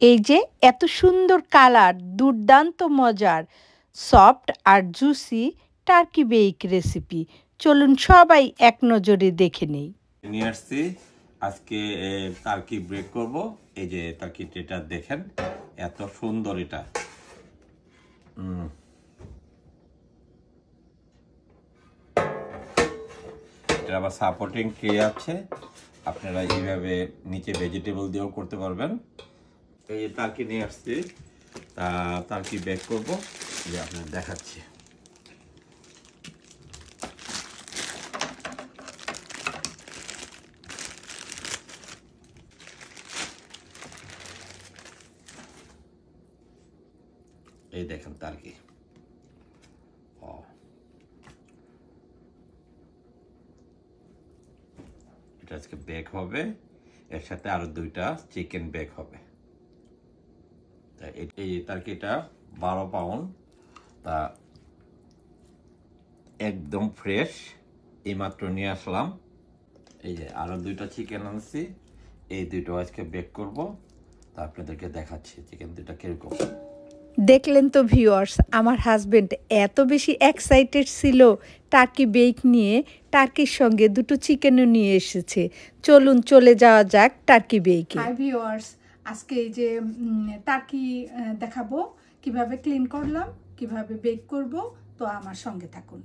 এই যে এত সুন্দর কালার, দুর্দান্ত মজার, সফট আর জুসি টার্কি বেক রেসিপি। চলুন সবাই এক নজরে দেখে নেই। নিয়ে আসছি আজকে টার্কি ব্রেক করব। এই যে টার্কিটা দেখেন, এত সুন্দর এটা। এটা আবার সাপোর্টিং ট্রে আছে, আপনারা এইভাবে নিচে ভেজিটেবল দিয়েও করতে পারবেন। এই টার্কি নিয়ে আসছি, টার্কি বেক করবো, যে আপনাদের দেখাচ্ছি। এই দেখেন টার্কি, এটা আজকে বেক হবে, এর সাথে আরো 2টা চিকেন বেক হবে। এই টার্কিটা 12 পাউন্ড, তা একদম ফ্রেশ, এইমাত্র নিয়ে আসলাম। এই যে আরো 2টা চিকেন আনছি, এই 2টো আজকে বেক করব, তা আপনাদেরকে দেখাচ্ছি চিকেন 2টা কিরকম। দেখলেন তো ভিউয়ার্স, আমার হাজবেন্ড এত বেশি এক্সাইটেড ছিল টার্কি বেক নিয়ে, টার্কির সঙ্গে 2টো চিকেনও নিয়ে এসেছে। চলুন চলে যাওয়া যাক টার্কি বেকে। হাই ভিউয়ার্স, আজকে এই যে টার্কি দেখাবো কিভাবে ক্লিন করলাম, কিভাবে বেক করব, তো আমার সঙ্গে থাকুন।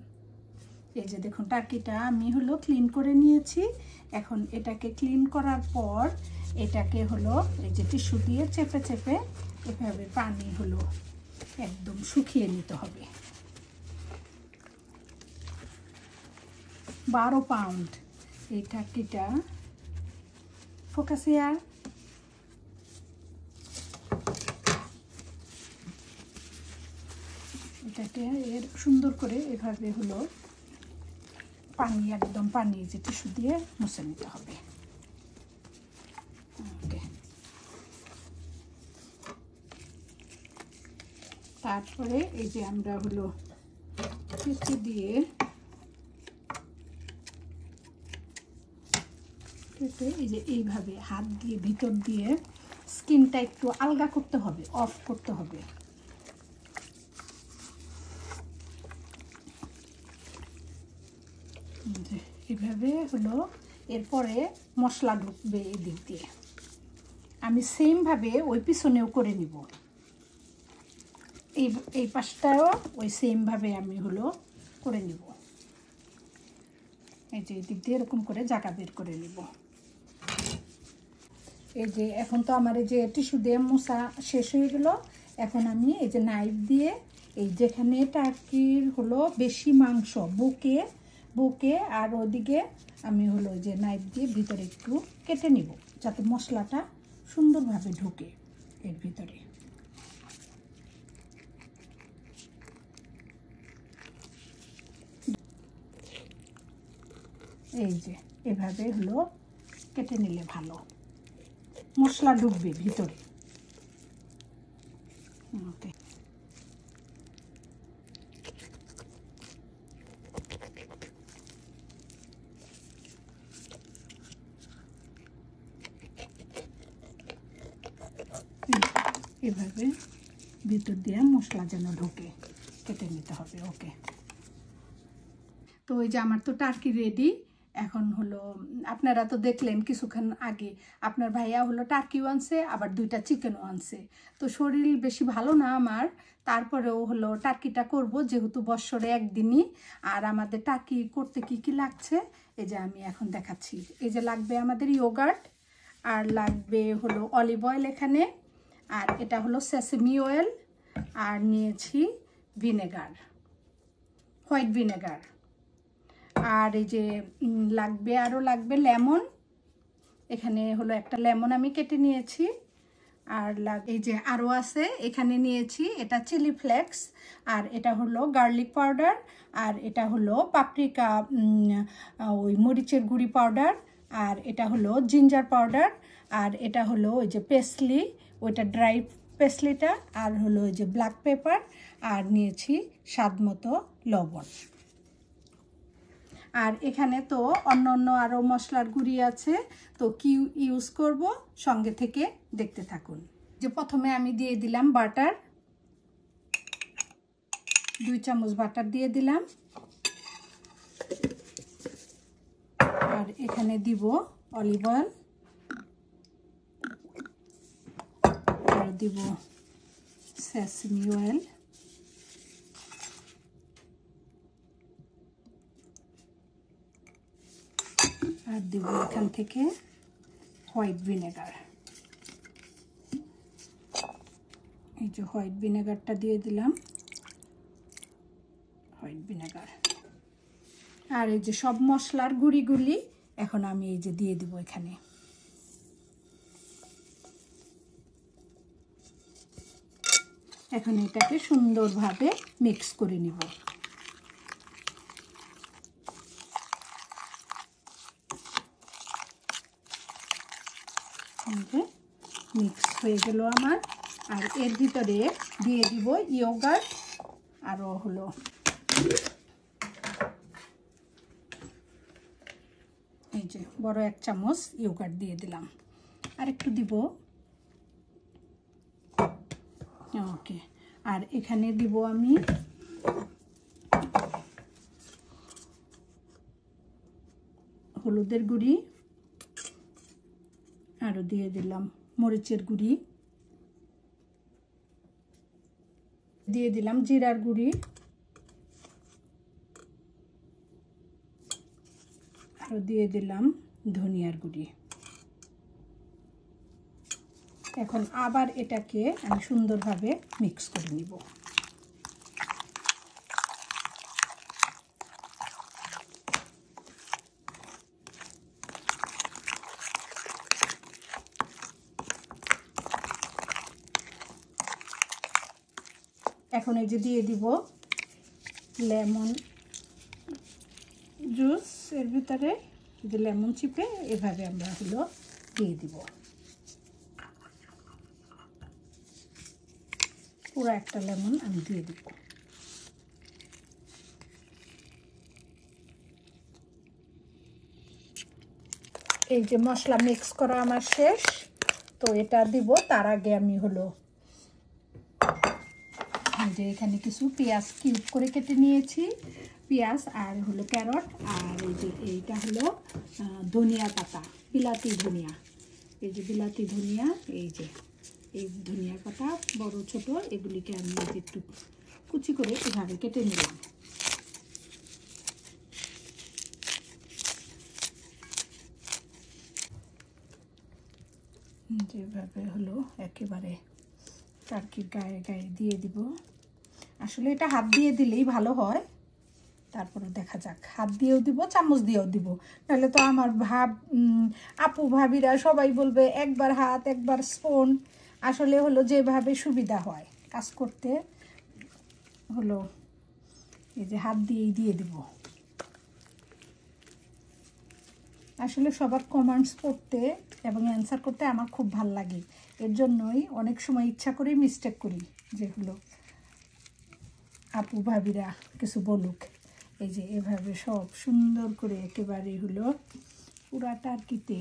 এই যে দেখুন টার্কিটা আমি ক্লিন করে নিয়েছি। এখন এটাকে ক্লিন করার পর এটাকে এই যে টিস্যু দিয়ে চেপে চেপে এভাবে পানি একদম শুকিয়ে নিতে হবে। 12 পাউন্ড এই টার্কিটা। Focus here. এটাকে সুন্দর করে এভাবে পানি, একদম পানি যে টিস্যু দিয়ে মুছে নিতে হবে। ওকে, তারপরে এই যে আমরা কেটে দিয়ে এই যে এইভাবে হাত দিয়ে ভিতর দিয়ে স্কিনটা একটু আলগা করতে হবে, অফ করতে হবে। এভাবে এরপরে মশলা ঢুকবে এই দিক দিয়ে। আমি সেমভাবে ওই পিছনেও করে নিব, এই পাশটাও ওই সেমভাবে আমি করে নিব। এই যে এই দিক দিয়ে এরকম করে জায়গা বের করে নিব। এই যে এখন তো আমার এই যে টিস্যু দিয়ে মোছা শেষ হয়ে গেল। এখন আমি এই যে নাইফ দিয়ে এই যেখানে টার্কির বেশি মাংস, বুকে আর ওদিকে আমি যে নাইফ দিয়ে ভিতরে একটু কেটে নিব, যাতে মশলাটা সুন্দরভাবে ঢুকে এর ভিতরে। এই যে এভাবে কেটে নিলে ভালো, মশলা ঢুকবে ভিতরে। ওকে, এভাবে ভিতর দিয়ে মশলা যেন ঢোকে, কেটে নিতে হবে। ওকে, তো এই যে আমার তো টার্কি রেডি। এখন আপনারা তো দেখলেন কিছুক্ষণ আগে আপনার ভাইয়া টার্কিও আনছে, আবার 2টা চিকেনও আনছে। তো শরীর বেশি ভালো না আমার, তারপরেও টার্কিটা করব, যেহেতু বৎসরে একদিনই। আর আমাদের টার্কি করতে কি কি লাগছে এই যে আমি এখন দেখাচ্ছি। এই যে লাগবে আমাদের ইয়োগার্ট, আর লাগবে অলিভ অয়েল এখানে, আর এটা সেসেমি অয়েল, আর নিয়েছি ভিনেগার, হোয়াইট ভিনেগার। আর এই যে আরও লাগবে লেমন, এখানে একটা লেমন আমি কেটে নিয়েছি। আর এই যে আরও আছে, এখানে নিয়েছি এটা চিলি ফ্লেক্স, আর এটা গার্লিক পাউডার, আর এটা পাপরিকা, ওই মরিচের গুঁড়ি পাউডার, আর এটা জিঞ্জার পাউডার, আর এটা ওই যে পেসলি, ওইটা ড্রাই পেসলিটা, আর ওই যে ব্ল্যাক পেপার, আর নিয়েছি স্বাদ মতো লবণ। আর এখানে তো অন্য আরও মশলার গুঁড়ি আছে, তো কি ইউজ করব সঙ্গে থেকে দেখতে থাকুন। যে প্রথমে আমি দিয়ে দিলাম বাটার, 2 চামচ বাটার দিয়ে দিলাম। আর এখানে দিব অলিভ অয়েল, আর দিব সেসমি অয়েল, আর দিব এখান থেকে হোয়াইট ভিনেগার। এই যে হোয়াইট ভিনেগারটা দিয়ে দিলাম, হোয়াইট ভিনেগার। আর এই যে সব মশলার গুঁড়িগুলি এখন আমি এই যে দিয়ে দিব এখানে। এখন এটাকে সুন্দরভাবে মিক্স করে নিব। মিক্স হয়ে গেল আমার। আর এর ভিতরে দিয়ে দিব ইয়োগার্ট, আরও হলো এই যে বড় 1 চামচ ইয়োগার্ট দিয়ে দিলাম। আর একটু দিব, ওকে। আর এখানে দিব আমি হলুদের গুঁড়ি, আরও দিয়ে দিলাম মরিচের গুঁড়ি, দিয়ে দিলাম জিরার গুঁড়ি, আরও দিয়ে দিলাম ধনিয়ার গুঁড়ি। এখন আবার এটাকে আমি সুন্দরভাবে মিক্স করে নিব। এখন এই যে দিয়ে দিব লেমন জুস, এর ভিতরে যে লেমন চিপে এভাবে আমরা হলো দিয়ে দিব। পুরো একটা লেমন আমি দিয়ে দিব। এই যে মশলা মিক্স করা আমার শেষ, তো এটা দিব। তার আগে আমি হলো যে এখানে কিছু পেঁয়াজ কিউব করে কেটে নিয়েছি, পেঁয়াজ আর হলো ক্যারট, আর এই যে এইটা হলো ধনিয়া পাতা, বিলাতি ধনিয়া। এই যে বিলাতি ধনিয়া, এই যে এই ধনিয়া পাতা বড় ছোট, এগুলিকে আমি একটু কুচি করে এভাবে কেটে নিলাম। যেভাবে হলো একেবারে টার্কির গায়ে গায়ে দিয়ে দিব। আসলে এটা হাত দিয়ে দিলেই ভালো হয়, তারপরে দেখা যাক। হাত দিয়েও দিব, চামচ দিয়েও দিব, নাহলে তো আমার আপু ভাবিরা সবাই বলবে একবার হাত একবার স্পুন। আসলে হলো যেভাবে সুবিধা হয় কাজ করতে, হলো এই যে হাত দিয়েই দিয়ে দিব। আসলে সবার কমেন্টস পড়তে এবং অ্যান্সার করতে আমার খুব ভাল লাগে, এর জন্যই অনেক সময় ইচ্ছা করেই মিস্টেক করি, যেগুলো আপু ভাবিরা কিছু বলুক। এই যে এভাবে সব সুন্দর করে একেবারে হলো পুরা টার্কিতে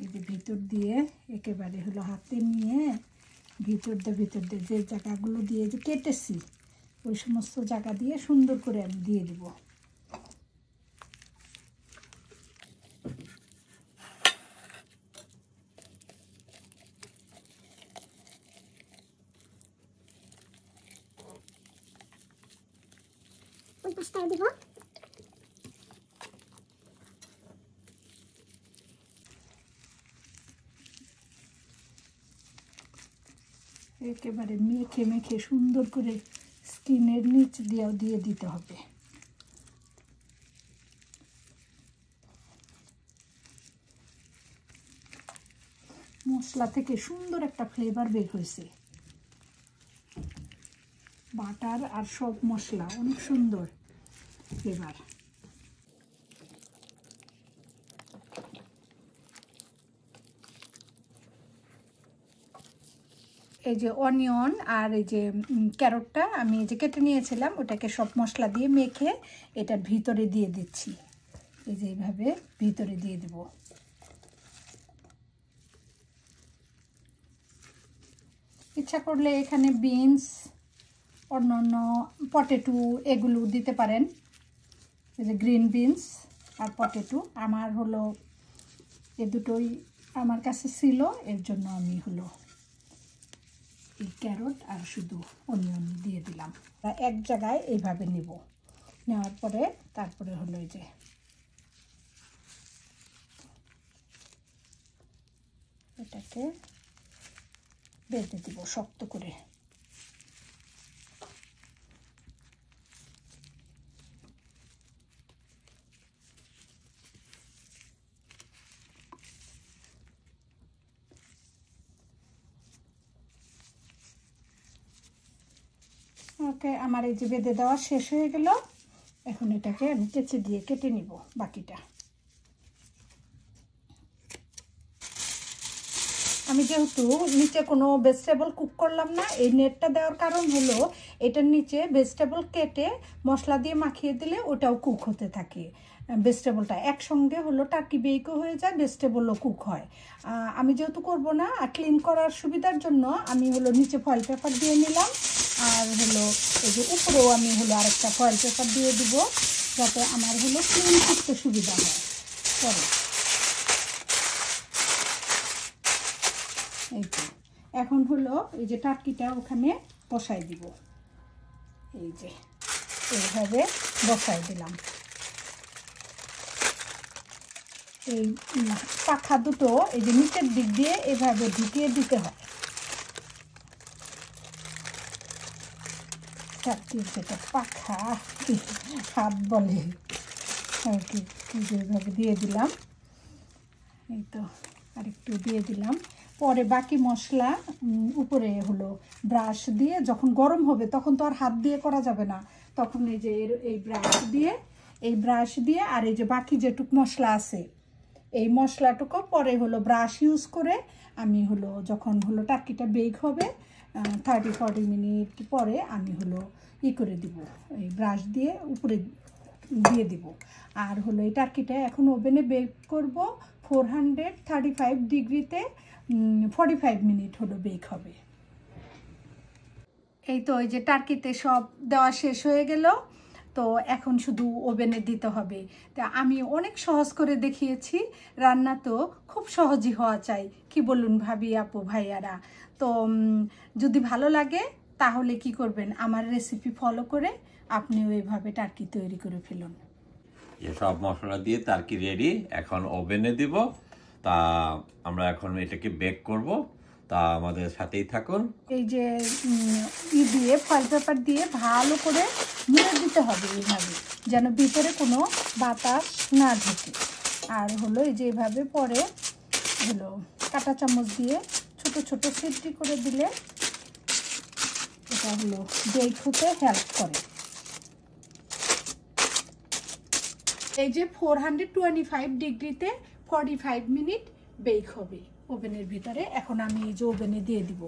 এই যে ভিতর দিয়ে একেবারে হলো হাতে নিয়ে ভিতর দিয়ে যে জায়গাগুলো দিয়ে যে কেটেছি ওই সমস্ত জায়গা দিয়ে সুন্দর করে আমি দিয়ে দিব। একেবারে মেখে মেখে সুন্দর করে স্কিনের নিচ দিয়েও দিয়ে দিতে হবে। মশলা থেকে সুন্দর একটা ফ্লেভার বের হয়েছে, বাটার আর সব মশলা অনেক সুন্দর ফ্লেভার। এই যে অনিয়ন আর এই যে ক্যারটটা আমি এই যে কেটে নিয়েছিলাম, ওটাকে সব মশলা দিয়ে মেখে এটার ভিতরে দিয়ে দিচ্ছি। এই যে এইভাবে ভিতরে দিয়ে দেব। ইচ্ছা করলে এখানে বিনস, অন্যান্য পটেটো এগুলো দিতে পারেন, এই যে গ্রিন বিনস আর পটেটো। আমার হলো এ দুটোই আমার কাছে ছিল, এর জন্য আমি হলো এই ক্যারট আর শুধু অনিয়ন দিয়ে দিলাম। এক জায়গায় এইভাবে নিব, নেওয়ার পরে তারপরে হলো এই যে এটাকে বেঁধে দিব শক্ত করে। ওকে, আমার এই যে বেঁধে দেওয়া শেষ হয়ে গেল। এখন এটাকে আমি কেচি দিয়ে কেটে নিব বাকিটা। আমি যেহেতু নিচে কোনো ভেজিটেবল কুক করলাম না, এই নেটটা দেওয়ার কারণ হলো এটার নিচে ভেজিটেবল কেটে মশলা দিয়ে মাখিয়ে দিলে ওটাও কুক হতে থাকে। ভেজিটেবলটা একসঙ্গে হলো টার্কি বেকও হয়ে যায়, ভেজিটেবলও কুক হয়। আমি যেহেতু করব না, আর ক্লিন করার সুবিধার জন্য আমি হলো নিচে ফয়েল পেপার দিয়ে নিলাম, আর হলো এই যে উপরেও আমি হলো আরেকটা ফয়েল পেপার দিয়ে দিব, যাতে আমার হলো ক্লিন করতে সুবিধা হয় পরে। এই তো এখন হলো এই যে টার্কিটা ওখানে বসাই দিব, এই যে এইভাবে বসাই দিলাম। এই পাখা দুটো এই যে নিচের দিক দিয়ে এভাবে ঢুকিয়ে দিতে হয়। টার্কির যেটা পাখা হাত বলে আর কি, এইভাবে দিয়ে দিলাম। এই তো আরেকটু দিয়ে দিলাম। পরে বাকি মশলা উপরে হলো ব্রাশ দিয়ে, যখন গরম হবে তখন তো আর হাত দিয়ে করা যাবে না, তখন এই যে এই ব্রাশ দিয়ে আর এই যে বাকি যেটুক মশলা আছে এই মশলাটুকু পরে হলো ব্রাশ ইউজ করে আমি হলো যখন হলো টার্কিটা বেক হবে 30-40 মিনিট পরে আমি হলো করে দিব, এই ব্রাশ দিয়ে উপরে দিয়ে দিব। আর হলো এই টার্কিটা এখন ওভেনে বেক করব 435 ডিগ্রিতে 45 মিনিট হলো বেক হবে। এই তো এই যে টার্কিতে সব দেওয়া শেষ হয়ে গেল, তো এখন শুধু ওভেনে দিতে হবে। তা আমি অনেক সহজ করে দেখিয়েছি, রান্না তো খুব সহজই হওয়া চাই, কি বলুন ভাবি, আপু, ভাইয়ারা? তো যদি ভালো লাগে তাহলে কি করবেন, আমার রেসিপি ফলো করে আপনিও এইভাবে টার্কি তৈরি করে ফেলুন। সব মশলা দিয়ে টার্কি রেডি, এখন ওভেনে দিব। তা আমরা এখন এটাকে বেক করব, তা আমাদের সাথেই থাকুন। এই যে দিয়ে ফয়েল পেপার দিয়ে ভালো করে মুড়ে দিতে হবে এইভাবে, যেন ভিতরে কোনো বাতাস না ঢোকে। আর হলো এই যে এইভাবে পরে হলো কাঁটা চামচ দিয়ে ছোট ছোট সিটি করে দিলে এটা হলো বেক হতে হেল্প করে। এই যে 425 ডিগ্রিতে 45 মিনিট বেক হবে ওভেনের ভিতরে। এখন আমি এই যে ওভেনে দিয়ে দিব।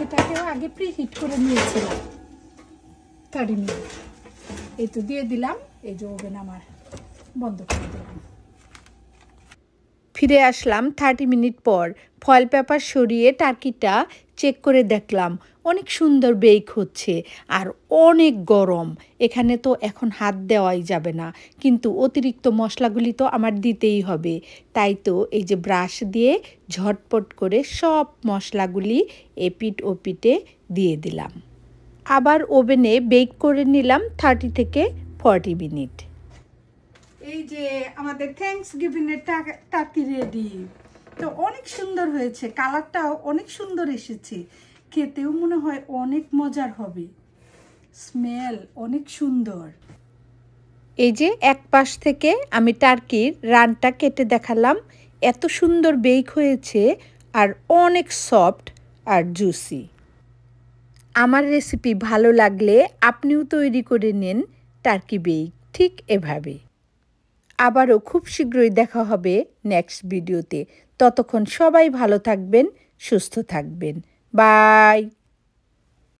এটাকেও আগে প্রিহিট করে নিয়েছিলাম 30 মিনিট। এই তো দিয়ে দিলাম, এই যে ওভেন আমার বন্ধ করে দিলাম। ফিরে আসলাম 30 মিনিট পর। ফয়েল পেপার সরিয়ে টার্কিটা চেক করে দেখলাম অনেক সুন্দর বেক হচ্ছে আর অনেক গরম। এখানে তো এখন হাত দেওয়াই যাবে না, কিন্তু অতিরিক্ত মশলাগুলি তো আমার দিতেই হবে। তাই তো এই যে ব্রাশ দিয়ে ঝটপট করে সব মশলাগুলি এপিট ওপিটে দিয়ে দিলাম। আবার ওভেনে বেক করে নিলাম 30 থেকে 40 মিনিট। এই যে আমাদের থ্যাঙ্কস গিভিংয়ের টার্কি রেডি। তো অনেক সুন্দর হয়েছে, কালারটাও অনেক সুন্দর এসেছে, খেতেও মনে হয় অনেক মজার হবে, স্মেল অনেক সুন্দর। এই যে এক পাশ থেকে আমি টার্কির রানটা কেটে দেখালাম, এত সুন্দর বেক হয়েছে আর অনেক সফট আর জুসি। আমার রেসিপি ভালো লাগলে আপনিও তৈরি করে নিন টার্কি বেক ঠিক এভাবে। আবারও খুব শীঘ্রই দেখা হবে নেক্সট ভিডিওতে। ততক্ষণ সবাই ভালো থাকবেন, সুস্থ থাকবেন। বাই।